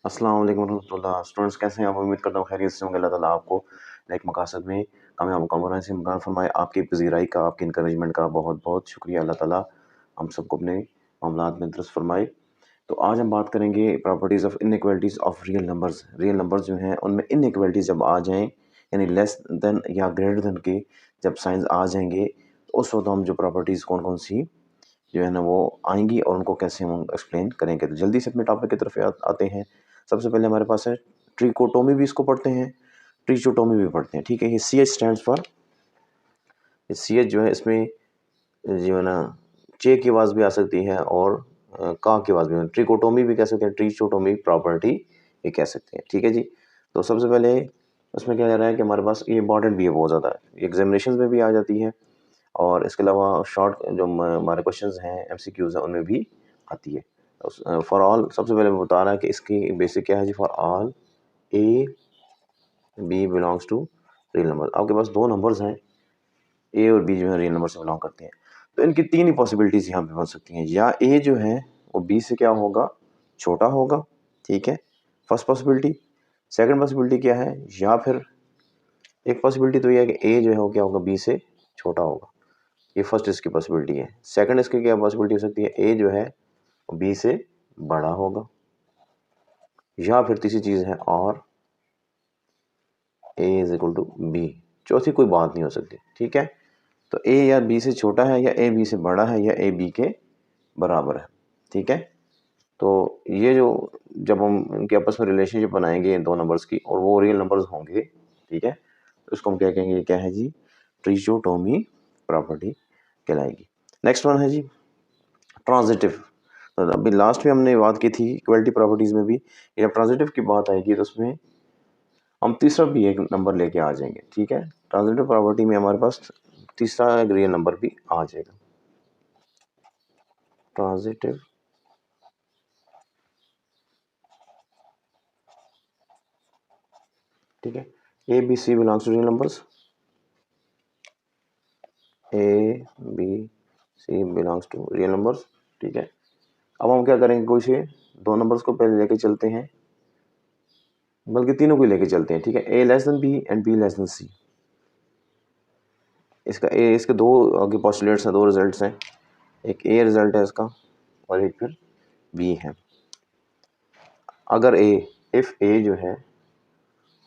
अस्सलाम वालेकुम रहमतुल्लाह। स्टूडेंट्स कैसे हैं आप? उम्मीद करता हूँ खैरियत से होंगे। अल्लाह ताला आपको नेक मकासद में कामयाब मुकाम बनाने से मकान फरमाए। आपकी पज़ीराई का, आपकी इनकरेजमेंट का बहुत बहुत शुक्रिया। अल्लाह ताला हम सबको अपने मामलात में दुरुस्त फरमाए। तो आज हम बात करेंगे properties of inequalities of real numbers. Real numbers जो हैं उनमें इनइक्वालिटीज़ जब आ जाएँ, यानी लेस देन या ग्रेटर देन के जब साइंस आ जाएंगे, तो उस वक्त हम जो प्रॉपर्टीज़ कौन कौन सी जो है ना वो आएंगी और उनको कैसे हम एक्सप्लेन करेंगे। तो जल्दी से अपने टॉपिक की तरफ आते हैं। सबसे पहले हमारे पास है ट्रिकोटोमी, भी इसको पढ़ते हैं, ट्रिचोटोमी भी पढ़ते हैं। ठीक है, ये C H stand for, C H जो है इसमें जो है ना चे की आवाज़ भी आ सकती है और का की आवाज़ भी। ट्रिकोटोमी भी कह सकते हैं, ट्रिचोटोमी प्रॉपर्टी ये कह सकते हैं। ठीक है जी। तो सबसे पहले उसमें क्या जा रहा है कि हमारे पास ये इंपॉर्टेंट भी है बहुत ज़्यादा, एग्जामिनेशन में भी आ जाती है और इसके अलावा शॉर्ट जो हमारे क्वेश्चंस हैं, एमसीक्यूज हैं, उनमें भी आती है। फॉर ऑल सबसे पहले मैं बता रहा है कि इसकी बेसिक क्या है जी। For all A B belongs to real number. आपके पास दो नंबर्स हैं, ए और बी जो है रियल नंबर से बिलोंग करते हैं। तो इनकी तीन ही पॉसिबिलिटीज़ यहाँ पे बन सकती हैं। या ए जो है वो बी से क्या होगा, छोटा होगा। ठीक है, फर्स्ट पॉसिबिलिटी। सेकंड पॉसिबिलिटी क्या है, या फिर एक पॉसिबिलिटी तो ये है कि ए जो है वो क्या होगा, बी से छोटा होगा। ये फर्स्ट इसकी पॉसिबिलिटी है। सेकंड इसकी क्या पॉसिबिलिटी हो सकती है, ए जो है वो बी से बड़ा होगा। या फिर तीसरी चीज़ है और ए इज इक्वल टू बी। चौथी कोई बात नहीं हो सकती। ठीक है, तो ए या बी से छोटा है, या ए बी से बड़ा है, या ए बी के बराबर है। ठीक है, तो ये जो जब हम इनके आपस में रिलेशनशिप बनाएंगे इन दो नंबर्स की और वो रियल नंबर्स होंगे, ठीक है, तो इसको हम क्या कहेंगे, ये क्या है जी, ट्रिचोटोमी प्रॉपर्टी कहलाएगी। नेक्स्ट वन है जी ट्रांजिटिव। तो अभी लास्ट में हमने बात की थी इक्वलिटी प्रॉपर्टीज में भी, जब ट्रांजिटिव की बात आएगी तो उसमें हम तीसरा भी एक नंबर लेके आ जाएंगे। ठीक है, ट्रांजिटिव प्रॉपर्टी में हमारे पास तीसरा एक रियल नंबर भी आ जाएगा। ट्रांजिटिव ठीक है, A B C belongs to real numbers, A B C belongs to real numbers. ठीक है, अब हम क्या करेंगे, कोई से दो नंबर्स को पहले लेके चलते हैं, बल्कि तीनों को लेके चलते हैं। ठीक है, A less than B and B less than C. इसका ए, इसके दो आगे पोस्टुलेट्स हैं, दो रिजल्ट्स हैं। एक ए रिजल्ट है इसका और एक फिर बी है। अगर ए, इफ ए जो है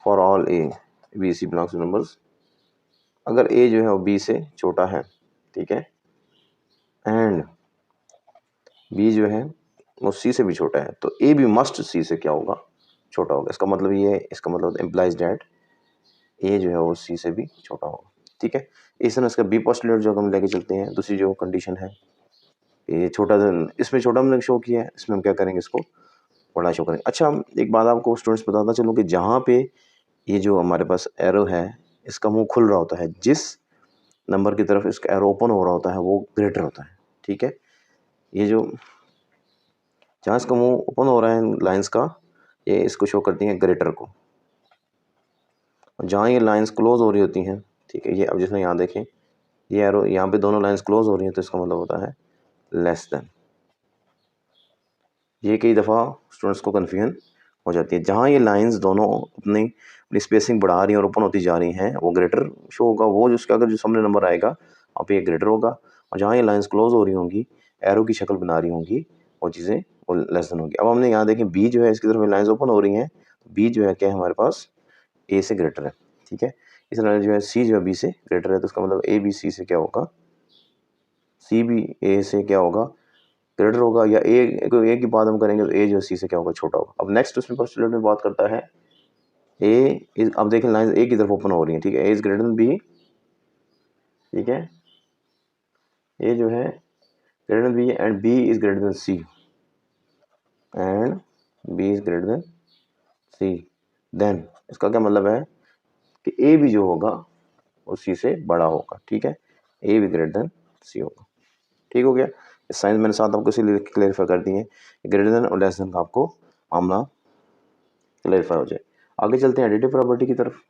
for all A B C belongs to numbers, अगर ए जो है वो बी से छोटा है, ठीक है, एंड बी जो है वो सी से भी छोटा है, तो ए भी मस्ट सी से क्या होगा, छोटा होगा। इसका मतलब ये है, इसका मतलब इम्प्लाइज डैट ए जो है वो सी से भी छोटा होगा। ठीक है, इस तरह इसका बी पोस्टुलेट जो हम लेके चलते हैं, दूसरी जो कंडीशन है, ये छोटा, इसमें छोटा हमने शो किया है, इसमें हम क्या करेंगे, इसको बड़ा शो करेंगे। अच्छा, एक बात आपको स्टूडेंट्स बताता चलूँ कि जहाँ पे ये जो हमारे पास एरो है, इसका मुंह खुल रहा होता है, जिस नंबर की तरफ इसका एरो ओपन हो रहा होता है वो ग्रेटर होता है। ठीक है, ये जो जहाँ इसका मुंह ओपन हो रहा है लाइंस का, ये इसको शो करती हैं ग्रेटर को, और जहाँ ये लाइंस क्लोज हो रही होती हैं, ठीक है, ये अब जिसमें यहाँ देखें, ये एरो यहाँ पे दोनों लाइंस क्लोज हो रही हैं, तो इसका मतलब होता है लेस देन। ये कई दफ़ा स्टूडेंट्स को कन्फ्यूजन हो जाती है। जहाँ ये लाइंस दोनों अपनी अपनी स्पेसिंग बढ़ा रही हैं और ओपन होती जा रही हैं, वो ग्रेटर शो होगा। वो जिसका अगर जो सामने नंबर आएगा वहाँ पे ये ग्रेटर होगा, और जहाँ ये लाइंस क्लोज हो रही होंगी, एरो की शक्ल बना रही होंगी, वो चीज़ें वो लेस देन होगी। अब हमने यहाँ देखें बी जो है, इसकी तरफ लाइंस ओपन हो रही हैं, बी जो है क्या है हमारे पास, ए से ग्रेटर है। ठीक है, इस तरह जो है सी जो है बी से ग्रेटर है, तो इसका मतलब ए बी सी से क्या होगा, सी भी ए से क्या होगा, ग्रेटर होगा। या ए की बात हम करेंगे तो ए जो है सी से क्या होगा, छोटा होगा। अब नेक्स्ट उसमें पोस्टुलेट में बात करता है ए इज, अब देखें लाइन ए की तरफ ओपन हो रही है। ठीक है, A is greater than B. ठीक है, ए जो है greater than B and B is greater than C, and B is greater than C, then इसका क्या मतलब है कि ए भी जो होगा वो सी से बड़ा होगा। ठीक है, ए भी ग्रेटर देन सी होगा। ठीक हो गया, इस साइंस मैंने साथ आपको इसीलिए क्लेरिफाई कर दिए, ग्रेटर देन और लेस देन का आपको मामला क्लेरिफाई हो जाए। आगे चलते हैं एडिटिव प्रॉपर्टी की तरफ।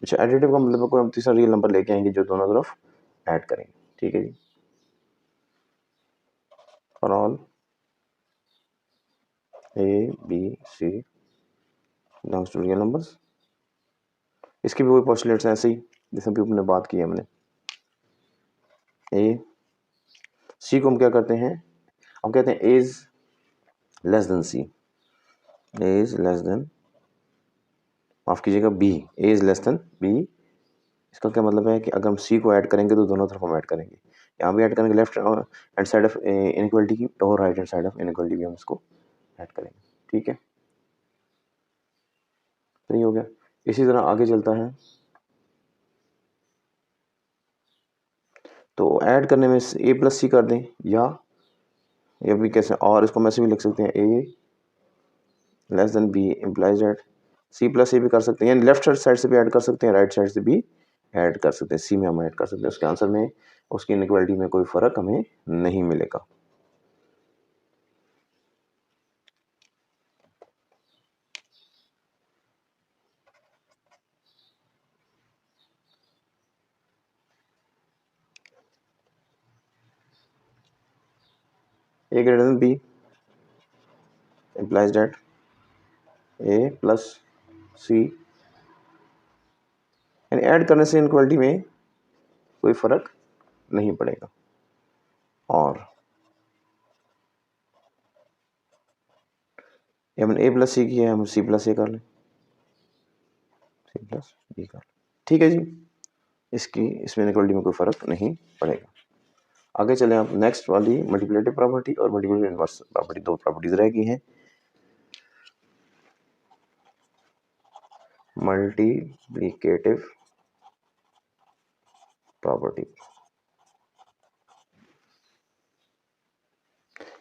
अच्छा, एडिटिव का मतलब कोई हम तीसरा रियल नंबर लेके आएंगे जो दोनों तरफ ऐड करेंगे। ठीक है जी, for all A B C belongs to real numbers. इसकी भी वही पोस्टुलेट्स हैं ऐसे ही जैसे भी हमने बात की है हमने। ए सी को हम क्या करते हैं, हम कहते हैं is less than C, is less than, माफ कीजिएगा B, is less than B. इसका क्या मतलब है कि अगर हम सी को ऐड करेंगे तो दोनों तरफ हम ऐड करेंगे, यहाँ भी ऐड करेंगे left hand side of inequality की और right hand side of inequality भी हम इसको ऐड करेंगे। ठीक है, सही हो गया। इसी तरह आगे चलता है, तो ऐड करने में ए प्लस सी कर दें, या भी कैसे, और इसको मैं ऐसे भी लिख सकते हैं A less than B implies that C plus A भी कर सकते हैं, यानी लेफ्ट साइड से भी ऐड कर सकते हैं, राइट साइड से भी ऐड कर सकते हैं, सी में हम ऐड कर सकते हैं। उसके आंसर में उसकी इनइक्वालिटी में कोई फर्क हमें नहीं मिलेगा। A greater than B implies that A plus C, यानी ऐड करने से इनक्वालिटी में कोई फर्क नहीं पड़ेगा। और हमने ए प्लस सी किया है, हम सी प्लस ए कर लें, सी प्लस बी कर लें। ठीक है जी, इसमें इनक्वालिटी में कोई फर्क नहीं पड़ेगा। आगे चले आप, नेक्स्ट वाली मल्टीप्लिकेटिव प्रॉपर्टी और मल्टीप्लिकेटिव इनवर्स प्रॉपर्टी, दो प्रॉपर्टीज रह गई हैं। मल्टीप्लिकेटिव प्रॉपर्टी,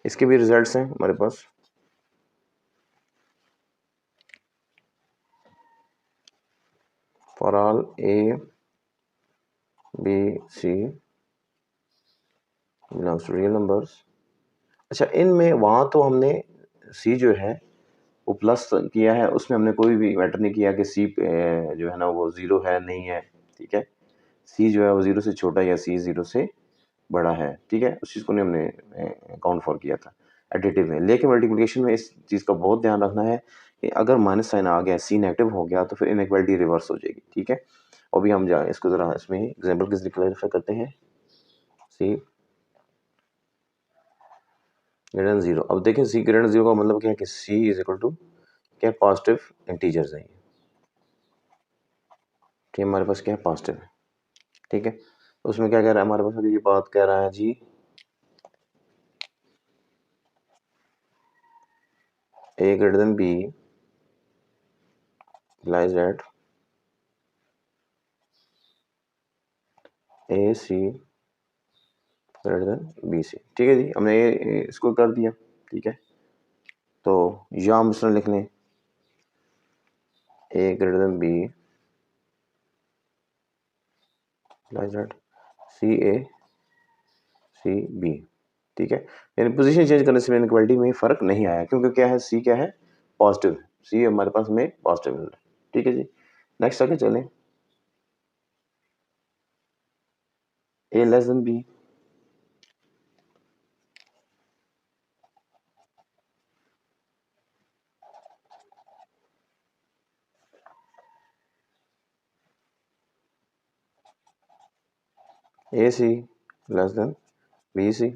इसके भी रिजल्ट्स हैं हमारे पास। For all A B C belongs to real numbers. अच्छा, इनमें वहाँ तो हमने सी जो है वो प्लस किया है, उसमें हमने कोई भी मैटर नहीं किया कि सी जो है ना वो ज़ीरो है नहीं है। ठीक है, सी जो है वो ज़ीरो से छोटा या सी ज़ीरो से बड़ा है। ठीक है, उस चीज़ को नहीं हमने अकाउंट फॉर किया था एडिटिव में। लेकिन मल्टीप्लिकेशन में इस चीज़ का बहुत ध्यान रखना है कि अगर माइनस साइन आ गया, सी नेगेटिव हो गया, तो फिर इनइक्वालिटी रिवर्स हो जाएगी। ठीक है, अभी हम जाए इसको ज़रा इसमें एग्जाम्पल के क्लैरिफाई करते हैं। सी ग्रेटर देन जीरो, अब देखें सी ग्रेटर देन जीरो का मतलब क्या है कि सी इज इक्वल टू क्या, पॉजिटिव इंटीजर्स है। ठीक है, हमारे पास क्या है, पॉजिटिव है। ठीक है, तो उसमें क्या कह रहा है हमारे पास, ये बात कह रहा है जी A greater than B implies that A C greater than B C. ठीक है जी, हमने ये इसको कर दिया। ठीक है, तो या हम इसमें लिख लें A greater than B implies that C A C B. ठीक है, यानी पोजीशन चेंज करने से इनइक्वालिटी में फर्क नहीं आया, क्योंकि क्या है, सी क्या है, पॉजिटिव, सी हमारे पास में पॉजिटिव है। ठीक है जी, नेक्स्ट आगे चलें, A less than B. A C less than B C,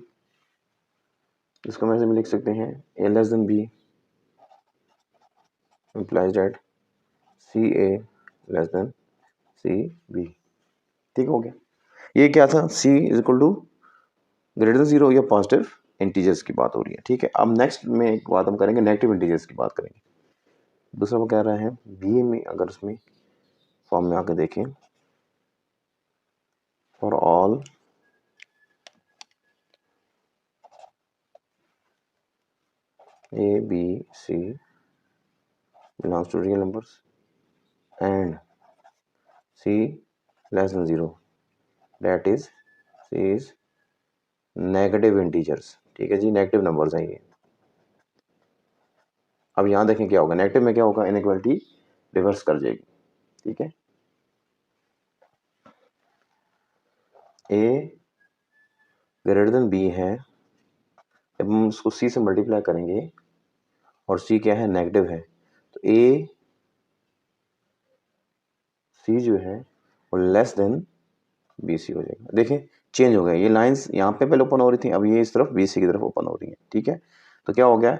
इसको मैं भी लिख सकते हैं A less than B implies that C A less than C B. ठीक हो गया, ये क्या था, C is equal to greater than zero या पॉजिटिव इंटीजर्स की बात हो रही है। ठीक है, अब नेक्स्ट में एक बात हम करेंगे, नेगेटिव इंटीजर्स की बात करेंगे। दूसरा वो कह रहा है बी में, अगर उसमें फॉर्म में आके देखें, for all A B C belongs to real numbers and C less than zero, that is C is negative integers. ठीक है जी, नेगेटिव नंबर्स हैं ये। अब यहाँ देखें क्या होगा, नेगेटिव में क्या होगा, इनइक्वालिटी रिवर्स कर जाएगी। ठीक है, ए ग्रेटर देन बी है, जब हम उसको सी से मल्टीप्लाई करेंगे और सी क्या है, नेगेटिव है, तो ए सी जो है वो लेस देन बी सी हो जाएगा। देखिए चेंज हो गया, ये लाइंस यहाँ पे पहले ओपन हो रही थी, अब ये इस तरफ बी सी की तरफ ओपन हो रही है। ठीक है, तो क्या हो गया,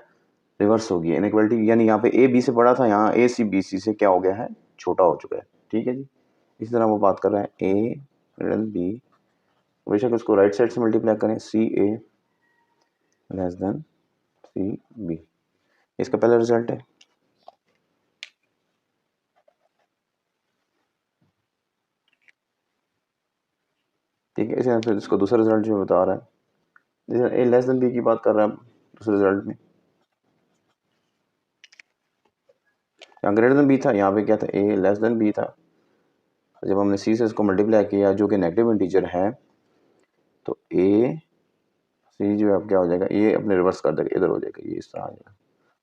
रिवर्स हो गई इनइक्वालिटी, यानी यहाँ पे ए बी से बड़ा था, यहाँ ए सी बी सी से क्या हो गया है, छोटा हो चुका है। ठीक है जी, इसी तरह वो बात कर रहे हैं ए ग्रेटर देन बी, बेशक उसको राइट साइड से मल्टीप्लाई करें, सी A less than C B, इसका पहला रिजल्ट है। ठीक है, इसे फिर इसको दूसरा रिजल्ट जो बता रहा है, जैसे ए लेस देन बी की बात कर रहा है दूसरे रिजल्ट में, यहाँ ग्रेटर देन बी था, यहाँ पे क्या था, ए लेस देन बी था। जब हमने सी से इसको मल्टीप्लाई किया जो कि नेगेटिव इंटीजर है, तो ए सी जो है अब क्या हो जाएगा, ये अपने रिवर्स कर देगा, इधर हो जाएगा, ये इस तरह आ जाएगा,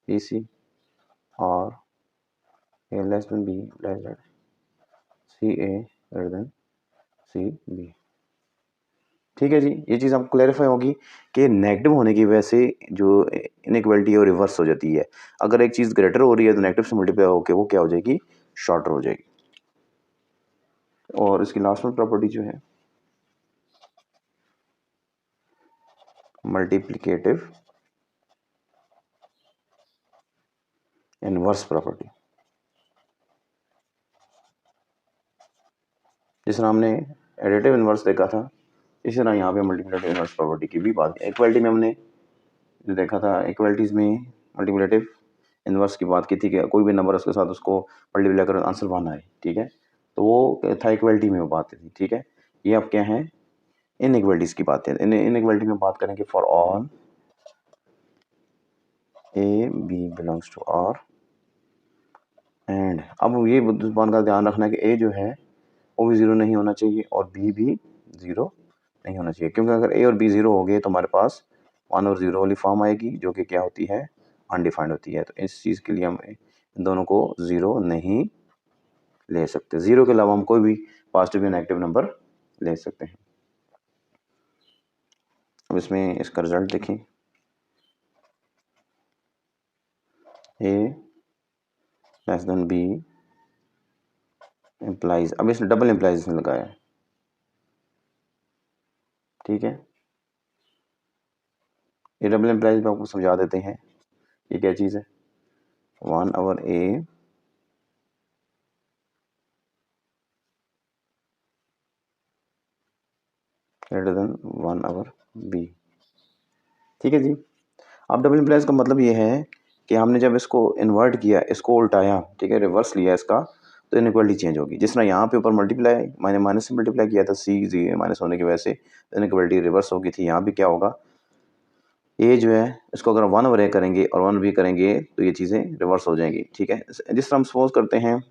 ए सी और A less than B less than C A greater than C B. ठीक है जी, ये चीज़ आपको क्लैरिफाई होगी कि नेगेटिव होने की वजह से जो इनइक्वालिटी है वो रिवर्स हो जाती है। अगर एक चीज़ ग्रेटर हो रही है तो नेगेटिव से मल्टीप्लाई होकर वो क्या हो जाएगी, शॉर्टर हो जाएगी। और इसकी लास्ट में प्रॉपर्टी जो है मल्टीप्लिकेटिव इनवर्स प्रॉपर्टी, जिस तरह हमने एडिटिव इनवर्स देखा था, इसी तरह यहाँ पे मल्टीप्लिकेटिव इनवर्स प्रॉपर्टी की भी बात, इक्वालिटी में हमने जो देखा था, इक्वालिटीज़ में मल्टीप्लिकेटिव इनवर्स की बात की थी कि कोई भी नंबर उसके साथ उसको मल्टीप्लाई करो आंसर 1 आए। ठीक है, तो वो था इक्वालिटी में वो बात थी। ठीक है, ये अब क्या है, इनइक्वालिटीज़ की बात है। इनइक्वालिटी में बात करेंगे for all A B belongs to R and, अब ये बात का ध्यान रखना है कि ए जो है वो भी ज़ीरो नहीं होना चाहिए और बी भी ज़ीरो नहीं होना चाहिए, क्योंकि अगर ए और बी ज़ीरो हो गए तो हमारे पास 1 और 0 वाली फॉर्म आएगी जो कि क्या होती है, अनडिफाइंड होती है। तो इस चीज़ के लिए हम इन दोनों को ज़ीरो नहीं ले सकते, ज़ीरो के अलावा हम कोई भी पॉजिटिव या नेगेटिव नंबर ले सकते हैं। अब इसमें इसका रिजल्ट देखें, ए लेस देन बी इम्प्लाइज, अब इसने डबल इम्प्लाइज इसने लगाया है। ठीक है, ये डबल इम्प्लाइज में आपको समझा देते हैं ये क्या चीज़ है, 1 ओवर ए ग्रेटर देन 1 ओवर बी। ठीक है जी, अब डबल इम्प्लाइज का मतलब ये है कि हमने जब इसको इन्वर्ट किया, इसको उल्टाया, ठीक है, रिवर्स लिया इसका, तो इनइक्वालिटी चेंज होगी। जिस तरह यहाँ पे ऊपर मल्टीप्लाई मैंने माइनस से मल्टीप्लाई किया था, सी जी माइनस होने की वजह से इनइक्वालिटी रिवर्स हो गई थी, यहाँ भी क्या होगा, ए जो है इसको अगर 1 ओवर ए करेंगे और 1 बी करेंगे तो ये चीज़ें रिवर्स हो जाएंगी। ठीक है, जिस तरह हम सपोज करते हैं,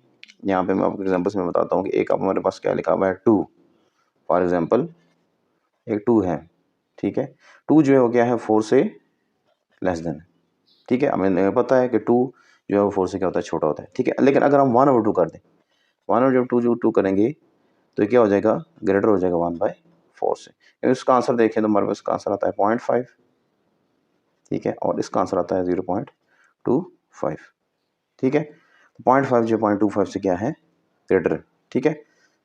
यहाँ पे मैं आपको एग्जाम्पल्स में बताता हूँ कि एक आप हमारे पास क्या लिखा हुआ है, 2 फॉर एग्जाम्पल, एक 2 है। ठीक है, 2 जो है वो क्या है, 4 से लेस देन। ठीक है, हमें पता है कि 2 जो है वो 4 से क्या होता है, छोटा होता है। ठीक है, लेकिन अगर हम 1 ओवर 2 कर दें, 1 ओवर जब 2 जो 2 करेंगे तो ये क्या हो जाएगा, ग्रेटर हो जाएगा 1/4 से। इसका आंसर देखें तो हमारे पास इसका आंसर आता है 0.5। ठीक है, और इसका आंसर आता है 0.25। ठीक है, 0.5 जो 0.25 से क्या है, ग्रेटर। ठीक है,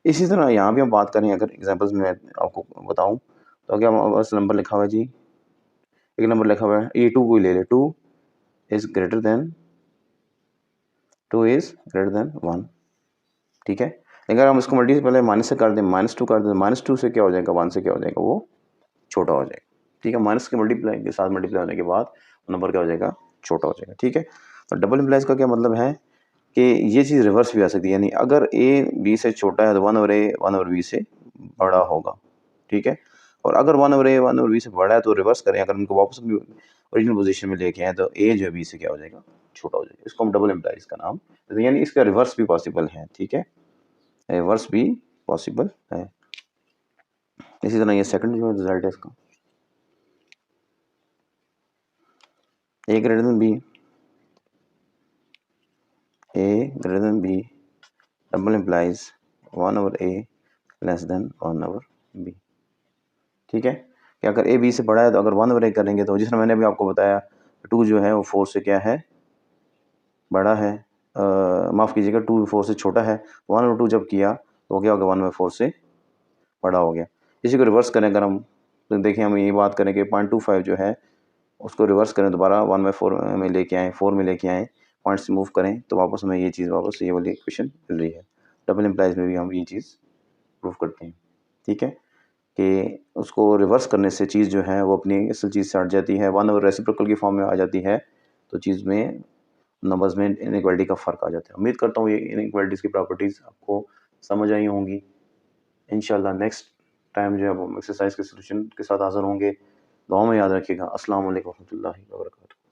इसी तरह यहाँ भी हम बात करें, अगर एग्जांपल्स में आपको बताऊं तो क्या बस नंबर लिखा हुआ है जी, एक नंबर लिखा हुआ है, ये 2 को ही ले ले, 2 इज ग्रेटर देन 1। ठीक है, अगर हम इसको मल्टी पहले माइनस से कर दें, -2 कर दें, -2 से क्या हो जाएगा, 1 से क्या हो जाएगा, वो छोटा हो जाएगा। ठीक है, माइनस के मल्टीप्लाई के साथ मल्टीप्लाई होने के बाद नंबर क्या हो जाएगा, छोटा हो जाएगा। ठीक है, तो डबल इम्प्लाइज का क्या मतलब है कि ये चीज़ रिवर्स भी आ सकती है, यानी अगर ए बी से छोटा है तो 1 ओवर ए 1 ओवर बी से बड़ा होगा। ठीक है, और अगर 1 ओवर ए 1 ओवर बी से बड़ा है तो रिवर्स करें, अगर उनको वापस ओरिजिनल पोजीशन में लेके आए तो ए जो है बी से क्या हो जाएगा, छोटा हो जाएगा। इसको हम डबल इम्प्लाइज का नाम, यानी इसका रिवर्स भी पॉसिबल है। ठीक है, रिवर्स भी पॉसिबल है। इसी तरह ये सेकंड जो रिजल्ट है इसका, A greater than B, A greater than B double implies 1 over A less than 1 over B. ठीक है, कि अगर ए बी से बड़ा है तो अगर 1 ब्रेक करेंगे तो जिस तरह मैंने अभी आपको बताया 2 जो है वो 4 से क्या है, बड़ा है। माफ़ कीजिएगा 2 4 से छोटा है। 1 और 2 जब किया तो क्या हो गया 1/4 से बड़ा हो गया। इसी को रिवर्स करें अगर हम तो देखिए हम ये बात करें कि 0.25 जो है उसको रिवर्स करें दोबारा 1/4 में लेके आएँ, 4 में लेके आएँ, पॉइंट से मूव करें तो वापस हमें ये चीज़ वापस ये वाली इक्वेशन मिल रही है। डबल एम्प्लाइज़ में भी हम ये चीज़ प्रूव करते हैं। ठीक है? कि उसको रिवर्स करने से चीज़ जो है वो अपनी असल चीज़ से हट जाती है, 1 और रेसिप्रोकल की फॉर्म में आ जाती है, तो चीज़ में नंबर्स में इनइक्वालिटी का फ़र्क आ जाता है। उम्मीद करता हूँ ये इनइक्वालिटीज़ की प्रॉपर्टीज़ आपको समझ आई होंगी। इंशाल्लाह नेक्स्ट टाइम जो है वो हम एक्सरसाइज़ के सॉल्यूशन के साथ हाज़िर होंगे। दुआ में याद रखिएगा। अस्सलाम वालेकुम व रहमतुल्लाहि व बरकातहू।